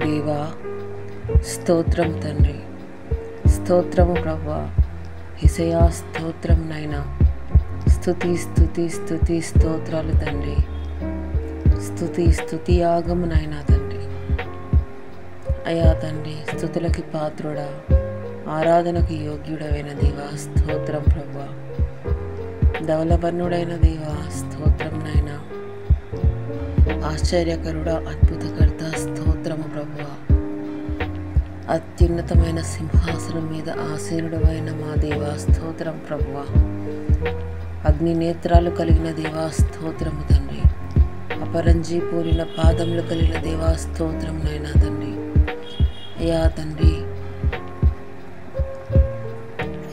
దేవా, స్తోత్రం తండ్రి, స్తోత్రము ప్రభువా. యేసయ్యా స్తోత్రం నైనా, స్తుతి స్తుతి స్తుతి స్తోత్రాలు తండ్రి. స్తుతి స్తుతి యాగము నైనా తండ్రి. అయా తండ్రి, స్తుతులకి పాత్రుడా, ఆరాధనకు యోగ్యుడైన దేవా స్తోత్రం ప్రభువా. ధవలవర్ణుడైన దేవా స్తోత్రం నైనా. ఆశ్చర్యకరుడా, అద్భుతకర్త స్తోత్రము ప్రభువా. అత్యున్నతమైన సింహాసనం మీద ఆసీనుడవైన మా దేవా స్తోత్రం ప్రభువా. అగ్ని నేత్రాలు కలిగిన దేవా స్తోత్రము తండ్రి. అపరంజీ పూరిన పాదములు కలిగిన దేవా స్తోత్రం నైనా తండ్రి. అయ్యా తండ్రి,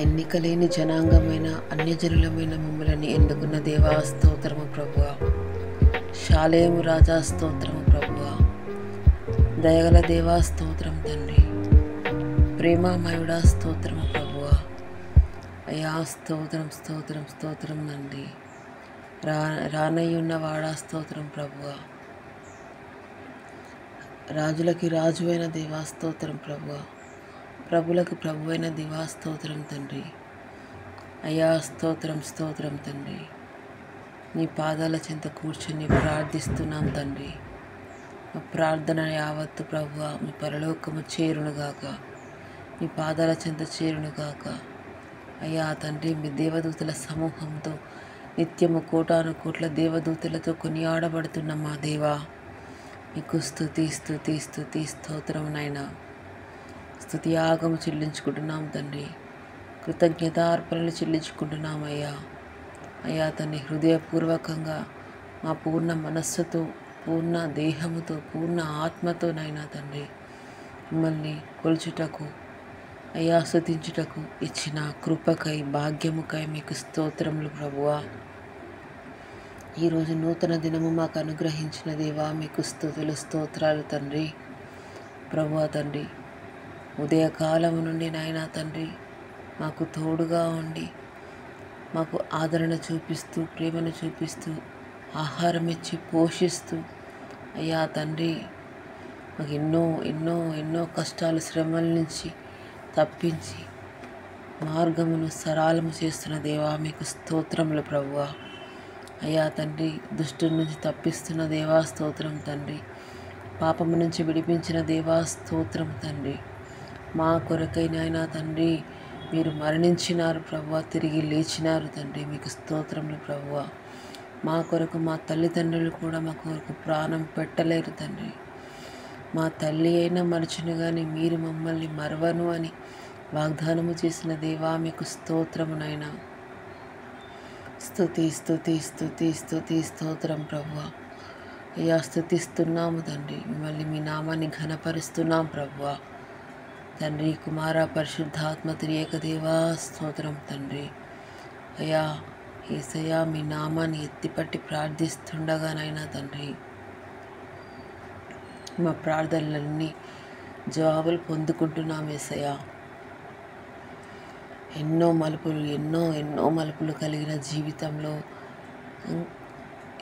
ఎన్నికలేని జనాంగమైన అన్యజనులమైన మమ్మల్ని ఎన్నుకున్న దేవా స్తోత్రము ప్రభువా. శాలేము రాజా స్తోత్రము ప్రభువా. దయగల దేవా స్తోత్రం తండ్రి. ప్రేమామయుడా స్తోత్రము ప్రభువా. అయ్యా స్తోత్రం స్తోత్రం స్తోత్రం తండ్రి. రానయ్యున్నవాడా స్తోత్రం ప్రభువా. రాజులకి రాజువైన దేవా స్తోత్రం ప్రభువా. ప్రభులకు ప్రభువైన దేవా స్తోత్రం తండ్రి. అయ్యా స్తోత్రం స్తోత్రం తండ్రి. నీ పాదాల చెంత కూర్చొని ప్రార్థిస్తున్నాం తండ్రి. మా ప్రార్థన యావత్తు ప్రభువా మీ పరలోకము చేరునుగాక, మీ పాదాల చెంత చేరునుగాక. అయ్యా తండ్రి, మీ దేవదూతల సమూహంతో నిత్యము కోటాను కోట్ల దేవదూతలతో కొనియాడబడుతున్న మా దేవా, మీకు స్తుతి స్తుతి స్తుతి స్తోత్రమునైనా. స్తుతి యాగము చెల్లించుకుంటున్నాం తండ్రి. కృతజ్ఞతార్పణలు చెల్లించుకుంటున్నామయ్యా. అయ్యా తండ్రి, హృదయపూర్వకంగా మా పూర్ణ మనస్సుతో, పూర్ణ దేహముతో, పూర్ణ ఆత్మతోనైనా తండ్రి మిమ్మల్ని కొలుచుటకు, అయ్యా స్తుతించుటకు ఇచ్చిన కృపకై, భాగ్యముకై మీకు స్తోత్రములు ప్రభువా. ఈరోజు నూతన దినము మాకు అనుగ్రహించిన దేవా, మీకు స్తుతులు స్తోత్రాలు తండ్రి. ప్రభువా తండ్రి, ఉదయకాలము నుండి నాయనా తండ్రి మాకు తోడుగా ఉండి, మాకు ఆదరణ చూపిస్తూ, ప్రేమను చూపిస్తూ, ఆహారం ఇచ్చి పోషిస్తూ, అయ్యా తండ్రి మాకు ఎన్నో ఎన్నో ఎన్నో కష్టాలు, శ్రమల నుంచి తప్పించి మార్గమును సరళము చేస్తున్న దేవా, మీకు స్తోత్రములు ప్రభువా. అయ్యా తండ్రి, దుష్టుల నుంచి తప్పిస్తున్న దేవా స్తోత్రం తండ్రి. పాపము నుంచి విడిపించిన దేవా స్తోత్రం తండ్రి. మా కొరకై నాయనా తండ్రి మీరు మరణించినారు ప్రభువా, తిరిగి లేచినారు తండ్రి, మీకు స్తోత్రములు ప్రభువా. మా కొరకు మా తల్లిదండ్రులు కూడా మా కొరకు ప్రాణం పెట్టలేరు తండ్రి. మా తల్లి అయినా మరచును కానీ మీరు మమ్మల్ని మరవను అని వాగ్దానము చేసిన దేవా, మీకు స్తోత్రమునైనా. స్తుతి స్తుతి స్తుతి స్తుతి స్తోత్రం ప్రభువా. అయ్యా స్తుతిస్తున్నాము తండ్రి, మిమ్మల్ని మీ నామాన్ని ఘనపరుస్తున్నాం ప్రభువా. తండ్రి, కుమార పరిశుద్ధాత్మ త్రియేక దేవా స్తోత్రం తండ్రి. అయ్యా యేసయ్యా, మీ నామాన్ని ఎత్తిపట్టి ప్రార్థిస్తుండగానైనా తండ్రి మా ప్రార్థనలన్నీ జవాబులు పొందుకుంటున్నాం యేసయ్యా. ఎన్నో మలుపులు, ఎన్నో ఎన్నో మలుపులు కలిగిన జీవితంలో,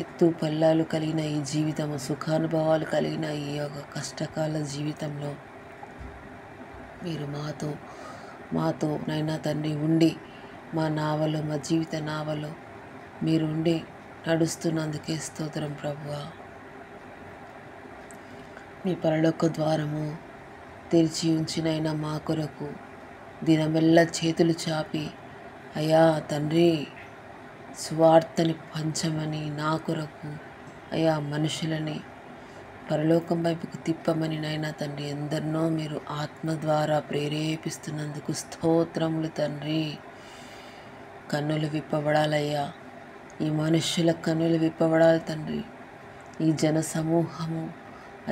ఎత్తు పల్లాలు కలిగిన ఈ జీవితము, సుఖానుభవాలు కలిగిన ఈ యొక్క కష్టకాల జీవితంలో మీరు మాతో నైనా తండ్రి ఉండి, మా నావలో, మా జీవిత నావలో మీరు ఉండి నడుస్తున్నందుకే స్తోత్రం ప్రభువా. మీ పరలోక ద్వారము తెరిచి ఉంచినైనా మా కొరకు దినమెల్లా చేతులు చాపి, అయ్యా తండ్రి సువార్తని పంచమని, నా కొరకు అయ్యా మనుషులని పరలోకం వైపుకు తిప్పమని నైనా తండ్రి ఎందరినో మీరు ఆత్మ ద్వారా ప్రేరేపిస్తున్నందుకు స్తోత్రములు తండ్రి. కన్నులు విప్పబడాలయ్యా, ఈ మనుష్యుల కన్నులు విప్పబడాలి తండ్రి. ఈ జన సమూహము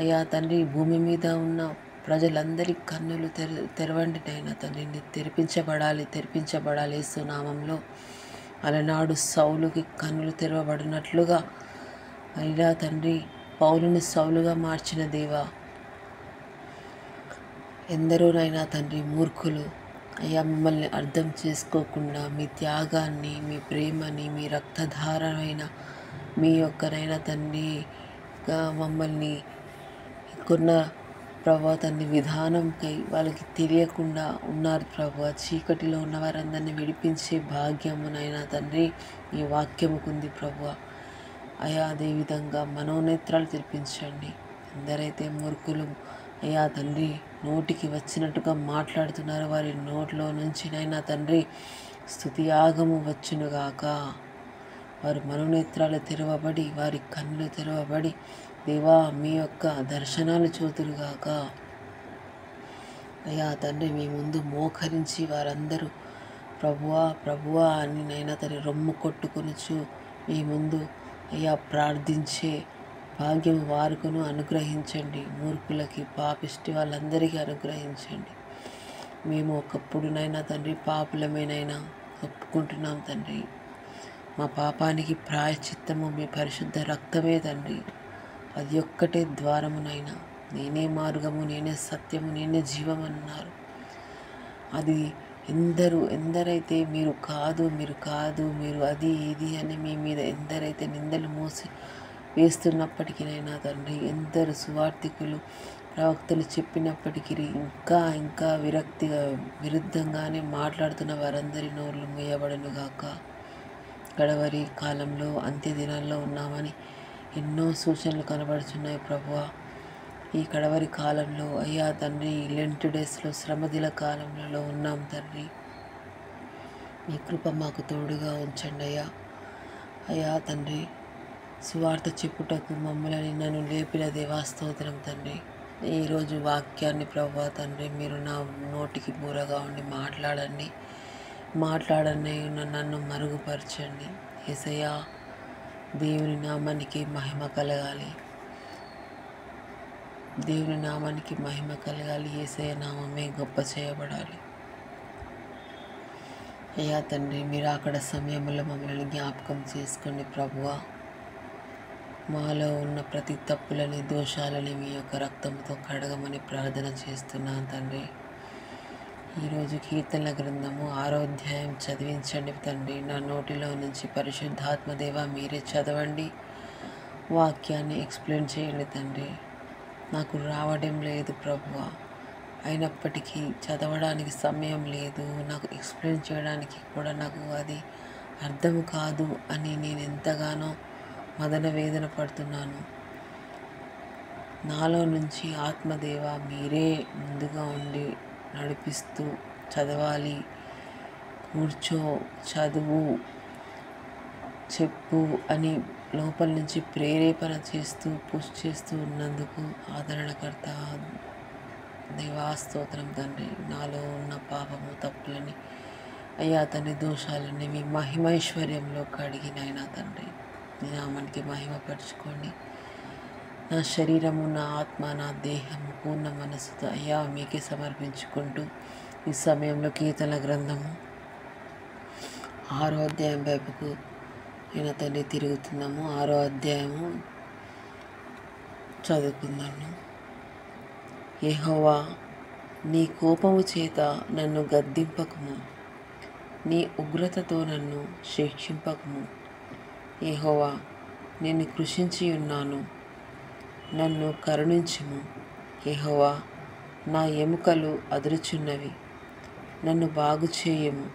అయ్యా తండ్రి, భూమి మీద ఉన్న ప్రజలందరి కన్నులు తెరవండి నైనా తండ్రి. తెరిపించబడాలి యేసు నామంలో. అలనాడు సౌలుకి కన్నులు తెరవబడినట్లుగా అయ్యా తండ్రి పౌలుని సౌలుగా మార్చిన దేవా, ఎందరోనైనా తండ్రి మూర్ఖులు అయ్యా మిమ్మల్ని అర్థం చేసుకోకుండా మీ త్యాగాన్ని, మీ ప్రేమని, మీ రక్తధారమైన మీ యొక్కనైనా తండ్రి మమ్మల్ని కొన్న ప్రభువా తండ్రి విధానంకై వాళ్ళకి తెలియకుండా ఉన్నారు ప్రభువా. చీకటిలో ఉన్న వారందరినీ విడిపించే భాగ్యమునైనా తండ్రి ఈ వాక్యముకుంది ప్రభువా. అయా అదేవిధంగా మనోనేత్రాలు తెరిపించండి. ఎందరైతే మూర్ఖులు అయ్యా తండ్రి నోటికి వచ్చినట్టుగా మాట్లాడుతున్నారు, వారి నోట్లో నుంచినైనా తండ్రి స్తుతియాగము వచ్చునుగాక. వారి మనోనేత్రాలు తెరవబడి, వారి కన్నులు తెరవబడి దేవా మీ యొక్క దర్శనాలు చూతురుగాక. అయ్యా తండ్రి మీ ముందు మోకరించి వారందరూ ప్రభువా ప్రభువా అని నైనా తండ్రి రొమ్ము కొట్టుకొనుచు మీ ముందు అయ్యా ప్రార్థించే భాగ్యం వారికును అనుగ్రహించండి. మూర్ఖులకి పాపిష్టి వాళ్ళందరికీ అనుగ్రహించండి. మేము ఒకప్పుడునైనా తండ్రి పాపులమేనైనా ఒప్పుకుంటున్నాం తండ్రి. మా పాపానికి ప్రాయశ్చిత్తము మీ పరిశుద్ధ రక్తమే తండ్రి. అది ఒక్కటే ద్వారమునైనా, నేనే మార్గము, నేనే సత్యము, నేనే జీవం అన్నారు. అది ఎందరైతే మీరు కాదు మీరు అది ఇది అని మీ మీద ఎందరైతే నిందలు మోసి వేస్తున్నప్పటికీనైనా తండ్రి, ఎందరు సువార్థికులు ప్రవక్తలు చెప్పినప్పటికీ ఇంకా విరుద్ధంగానే మాట్లాడుతున్న వారందరి నోర్లు మూయబడునుగాక. గడవరి కాలంలో అంత్య దినాల్లో ఉన్నామని ఎన్నో సూచనలు కనబడుతున్నాయి ప్రభువా. ఈ కడవరి కాలంలో అయ్యా తండ్రి లెంట్ డేస్లో శ్రమదిల కాలంలో ఉన్నాం తండ్రి. మీ కృప మాకు తోడుగా ఉంచండి అయ్యా. అయ్యా తండ్రి సువార్త చెప్పుటకు మమ్మల్ని నన్ను లేపిన దేవా స్తోత్రం తండ్రి. ఈరోజు వాక్యాన్ని ప్రభువా తండ్రి మీరు నా నోటికి బూరగా ఉండి మాట్లాడండి నన్ను మరుగుపరచండి యేసయ్యా. దేవుని నామానికి మహిమ కలగాలి, యేసయ్య నామమే గొప్ప చేయబడాలి. అయ్యా తండ్రి మీరు అక్కడ సమయంలో మమ్మల్ని జ్ఞాపకం చేసుకోండి ప్రభువా. మాలో ఉన్న ప్రతి తప్పులని దోషాలని మీ యొక్క రక్తంతో కడగమని ప్రార్థన చేస్తున్నాను తండ్రి. ఈరోజు కీర్తనల గ్రంథము 6వ అధ్యాయం చదివించండి తండ్రి. నా నోటిలో నుంచి పరిశుద్ధాత్మదేవ మీరే చదవండి, వాక్యాన్ని ఎక్స్ప్లెయిన్ చేయండి తండ్రి. నాకు రావడం లేదు ప్రభువా, అయినప్పటికీ చదవడానికి సమయం లేదు, నాకు ఎక్స్ప్లెయిన్ చేయడానికి కూడా నాకు అది అర్థం కాదు అని నేను ఎంతగానో మదన వేదన పడుతున్నాను. నాలో నుంచి ఆత్మదేవ మీరే ముందుగా ఉండి నడిపిస్తూ చదవాలి, కూర్చో, చదువు, చెప్పు అని లోపల నుంచి ప్రేరేపణ చేస్తూ పుష్ చేస్తూ ఉన్నందుకు ఆదరణకర్త దేవా స్తోత్రం తండ్రి. నాలో ఉన్న పాపము తప్పులని అయ్యా తండ్రి దోషాలని మీ మహిమైశ్వర్యంలో కడిగినైనా తండ్రి మీ నామానికి మహిమపరచుకోండి. నా శరీరము, నా ఆత్మ, నా దేహము పూర్ణ మనసుతో అయ్యా మీకే సమర్పించుకుంటూ ఈ సమయంలో కీర్తనల గ్రంథము 6వ అధ్యాయం వైపుకు నేను తండ్రి తిరుగుతున్నాము. 6వ అధ్యాయము చదువుకుందాము. యెహోవా నీ కోపము చేత నన్ను గద్దింపకుము, నీ ఉగ్రతతో నన్ను శిక్షింపకుము. యెహోవా నేను కృషించి ఉన్నాను, నన్ను కరుణించుము. యెహోవా నా ఎముకలు అదురుచున్నవి, నన్ను బాగు చేయుము.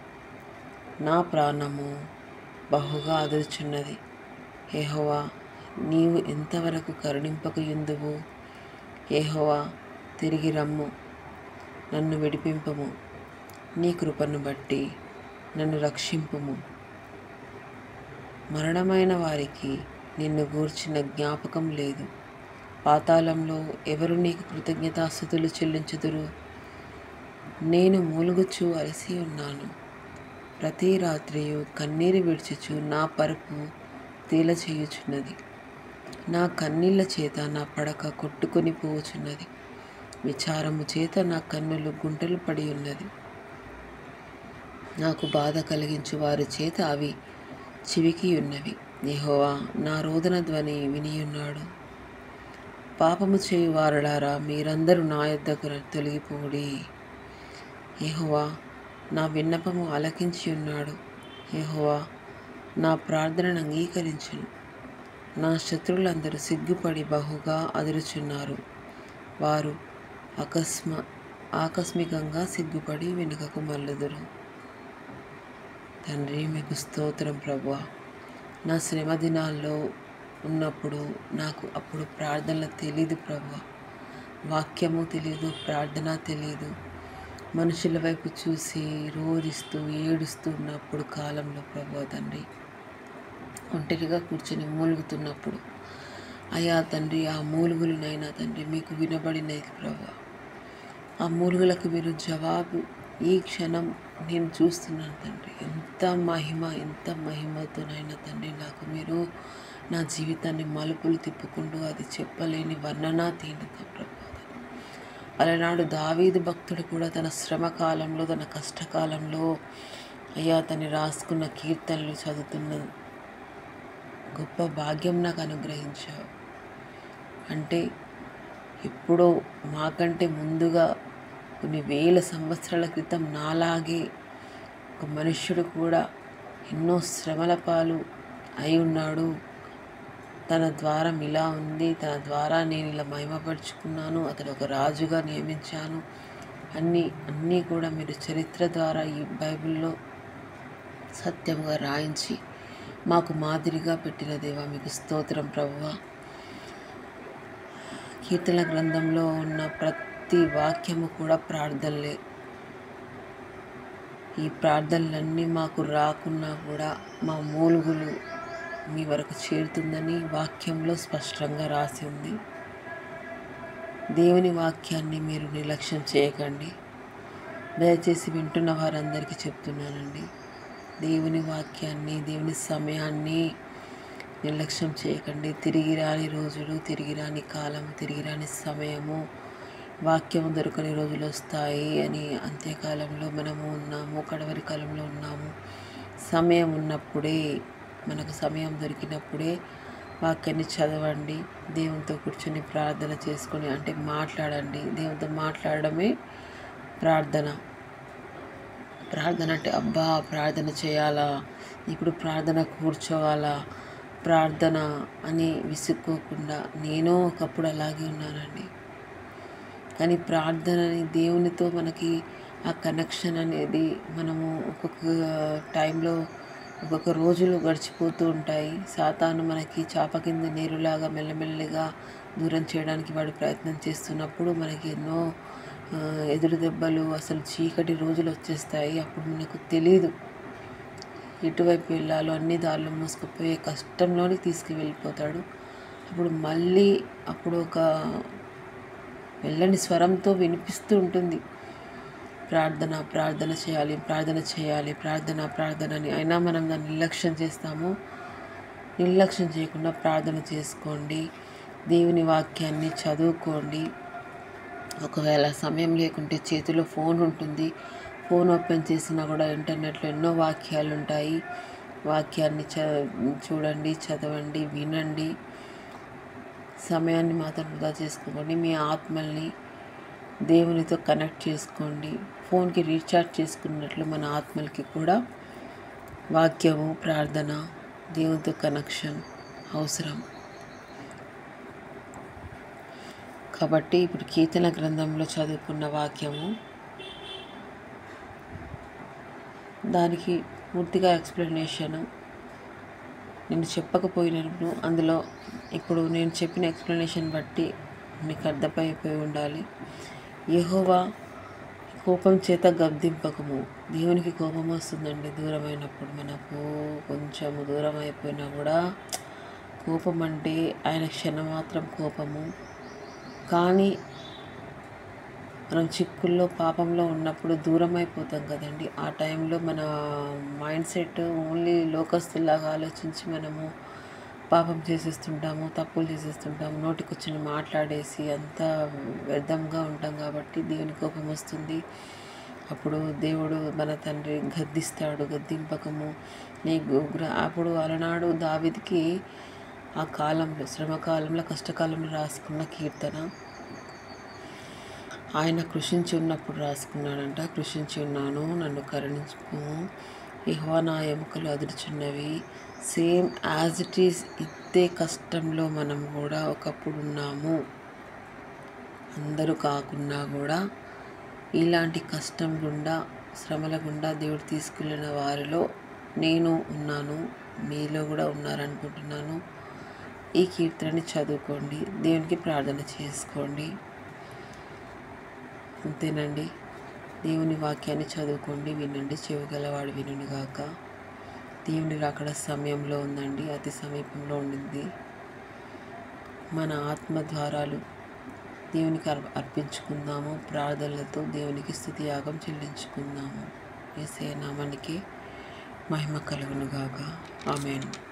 నా ప్రాణము బహుగా అదురుచున్నది. యెహోవా నీవు ఎంతవరకు కరుణింపకయుందువు? యెహోవా తిరిగి రమ్ము, నన్ను విడిపింపుము. నీ కృపను బట్టి నన్ను రక్షింపుము. మరణమైన వారికి నిన్ను గూర్చిన జ్ఞాపకం లేదు. పాతాళంలో ఎవరు నీకు కృతజ్ఞతాస్తుతులు చెల్లించుదురు? నేను మూలుగుచు అలసి ఉన్నాను, ప్రతి రాత్రియు కన్నీరు విడిచుచు నా పరుపు తేలచేయుచున్నది. నా కన్నీళ్ల చేత నా పడక కొట్టుకొని పోవుచున్నది, విచారము చేత నా కన్నులు గుంటలు పడి ఉన్నది. నాకు బాధ కలిగించు వారి చేత అవి చివికి ఉన్నవి. యెహోవా నా రోదన ధ్వని వినియున్నాడు. పాపము చేయు వారలారా మీరందరూ నా యొద్దకు తొలగిపోడి. యెహోవా నా విన్నపము ఆలకించి ఉన్నాడు. యెహోవా నా ప్రార్థనను అంగీకరించును. నా శత్రువులందరూ సిగ్గుపడి బహుగా అదురుచున్నారు. వారు అకస్మ ఆకస్మికంగా సిగ్గుపడి వెనుకకు మల్లుదురు. తండ్రి మీకు స్తోత్రం ప్రభువా. నా శ్రమ దినాల్లో ఉన్నప్పుడు నాకు అప్పుడు ప్రార్థనలు తెలీదు ప్రభువా, వాక్యము తెలీదు, ప్రార్థన తెలీదు. మనుషుల వైపు చూసి రోదిస్తూ ఏడుస్తూ ఉన్నప్పుడు కాలంలో ప్రభువా తండ్రి, ఒంటరిగా కూర్చొని మూలుగుతున్నప్పుడు అయ్యా తండ్రి, ఆ మూలుగులనైనా తండ్రి మీకు వినబడినది ప్రభువా. ఆ మూలుగులకు మీరు జవాబు ఈ క్షణం నేను చూస్తున్నాను తండ్రి. ఎంత మహిమతోనైనా తండ్రి నాకు మీరు నా జీవితాన్ని మలుపులు తిప్పుకుంటూ అది చెప్పలేని వర్ణనాతీత ప్రభు. అలనాడు దావీదు భక్తుడు కూడా తన శ్రమ కాలంలో, తన కష్టకాలంలో అయ్యా తను రాసుకున్న కీర్తనలు చదువుతున్న గొప్ప భాగ్యం నాకు అనుగ్రహించావు. అంటే ఎప్పుడో మాకంటే ముందుగా కొన్ని వేల సంవత్సరాల క్రితం నాలాగే ఒక మనుష్యుడు కూడా ఎన్నో శ్రమల పాలు అయి ఉన్నాడు. తన ద్వారా ఇలా ఉంది, తన ద్వారా నేను ఇలా మహిమపరుచుకున్నాను, అతను ఒక రాజుగా నియమించాను, అన్నీ కూడా మీరు చరిత్ర ద్వారా ఈ బైబిల్లో సత్యంగా రాయించి మాకు మాదిరిగా పెట్టిన దేవా మీకు స్తోత్రం ప్రభువా. కీర్తన గ్రంథంలో ఉన్న ప్రతి వాక్యము కూడా ప్రార్థనలే. ఈ ప్రార్థనలన్నీ మాకు రాకున్నా కూడా మా మూలుగులు మీ వరకు చేరుతుందని వాక్యంలో స్పష్టంగా రాసి ఉంది. దేవుని వాక్యాన్ని మీరు నిర్లక్ష్యం చేయకండి. దయచేసి వింటున్న వారందరికీ చెప్తున్నానండి, దేవుని వాక్యాన్ని, దేవుని సమయాన్ని నిర్లక్ష్యం చేయకండి. తిరిగి రాని రోజులు, తిరిగి రాని కాలం, తిరిగి రాని సమయము, వాక్యము దొరకని రోజులు వస్తాయి అని అంత్యకాలంలో మనము ఉన్నాము, కడవరి కాలంలో ఉన్నాము. సమయం ఉన్నప్పుడే, మనకు సమయం దొరికినప్పుడే వాక్యాన్ని చదవండి, దేవునితో కూర్చొని ప్రార్థన చేసుకొని, అంటే మాట్లాడండి. దేవునితో మాట్లాడడమే ప్రార్థన. ప్రార్థన అంటే అబ్బా ప్రార్థన చేయాలా, ఇప్పుడు ప్రార్థన కూర్చోవాలా, ప్రార్థన అని విసుక్కోకుండా. నేను ఒకప్పుడు అలాగే ఉన్నానండి. కానీ ప్రార్థనని, దేవునితో మనకి ఆ కనెక్షన్ అనేది మనము ఒక్కొక్క టైంలో ఒక్కొక్క రోజులు గడిచిపోతూ ఉంటాయి. సాతాను మనకి చాప కింద నీరులాగా మెల్లమెల్లగా దూరం చేయడానికి వాడు ప్రయత్నం చేస్తున్నప్పుడు మనకి ఎన్నో ఎదురు దెబ్బలు, అసలు చీకటి రోజులు వచ్చేస్తాయి. అప్పుడు మనకు తెలీదు ఎటువైపు వెళ్ళాలో, అన్ని దారులు మూసుకుపోయే కష్టంలోనే తీసుకువెళ్ళిపోతాడు. అప్పుడు మళ్ళీ ఒక వెళ్ళని స్వరంతో వినిపిస్తూ ఉంటుంది, ప్రార్థన చేయాలి, ప్రార్థన అని. అయినా మనం దాన్ని నిర్లక్ష్యం చేస్తాము. నిర్లక్ష్యం చేయకుండా ప్రార్థన చేసుకోండి, దేవుని వాక్యాన్ని చదువుకోండి. ఒకవేళ సమయం లేకుంటే చేతిలో ఫోన్ ఉంటుంది, ఫోన్ ఓపెన్ చేసినా కూడా ఇంటర్నెట్లో ఎన్నో వాక్యాలు ఉంటాయి. వాక్యాన్ని చూడండి, చదవండి, వినండి. సమయాన్ని మాత్రం వృధా చేసుకోండి. మీ ఆత్మల్ని దేవునితో కనెక్ట్ చేసుకోండి. ఫోన్కి రీఛార్జ్ చేసుకున్నట్లు మన ఆత్మలకి కూడా వాక్యము, ప్రార్థన, దేవునితో కనెక్షన్ అవసరం. కాబట్టి ఇప్పుడు కీర్తన గ్రంథంలో చదువుకున్న వాక్యము, దానికి పూర్తిగా ఎక్స్ప్లెనేషను నేను చెప్పకపోయినప్పుడు అందులో ఇప్పుడు నేను చెప్పిన ఎక్స్ప్లెనేషన్ బట్టి మీకు అర్థమైపోయి ఉండాలి. యెహోవా కోపం చేత గద్దింపకము. దేవునికి కోపం వస్తుందండి దూరమైనప్పుడు. మనకు కొంచెము దూరం అయిపోయినా కూడా కోపం అంటే ఆయన క్షణమాత్రం కోపము. కానీ మనం చిక్కుల్లో, పాపంలో ఉన్నప్పుడు దూరం అయిపోతాం కదండి. ఆ టైంలో మన మైండ్ సెట్ ఓన్లీ లోకస్తులాగా ఆలోచించి మనము పాపం చేసేస్తుంటాము, తప్పులు చేసేస్తుంటాము, నోటికొచ్చిన మాట్లాడేసి అంతా వ్యర్థంగా ఉంటాం. కాబట్టి దేవుని కోపం వస్తుంది. అప్పుడు దేవుడు మన తండ్రి గద్దిస్తాడు. గద్దింపకము అప్పుడు అలనాడు దావీదుకి ఆ కాలంలో, శ్రమకాలంలో, కష్టకాలంలో రాసుకున్న కీర్తన. ఆయన కృషించి ఉన్నప్పుడు రాసుకున్నాడంట. కృషించి ఉన్నాను, నన్ను కరుణించుము, యెహోవా నా ఎముకలు అదురుచున్నవి. సేమ్ యాజ్ ఇట్ ఈజ్ ఇదే కష్టంలో మనం కూడా ఒకప్పుడు ఉన్నాము. అందరూ కాకున్నా కూడా ఇలాంటి కష్టం గుండా, శ్రమల గుండా దేవుడు తీసుకెళ్ళిన వారిలో నేను ఉన్నాను, మీలో కూడా ఉన్నారనుకుంటున్నాను. ఈ కీర్తనని చదువుకోండి, దేవునికి ప్రార్థన చేసుకోండి. అంతేనండి. దేవుని వాక్యాన్ని చదువుకోండి, వినండి. చెవిగలవాడు వినుగాక. దేవుని రాకడ సమయంలో ఉందండి, అతి సమీపంలో ఉండింది. మన ఆత్మ ద్వారాలు దేవునికి అర్పించుకుందాము. ప్రార్థనలతో దేవునికి స్తుతి యాగం చెల్లించుకుందాము. యేసయ్య నామానికి మహిమ కలుగునుగాక. ఆమేన్.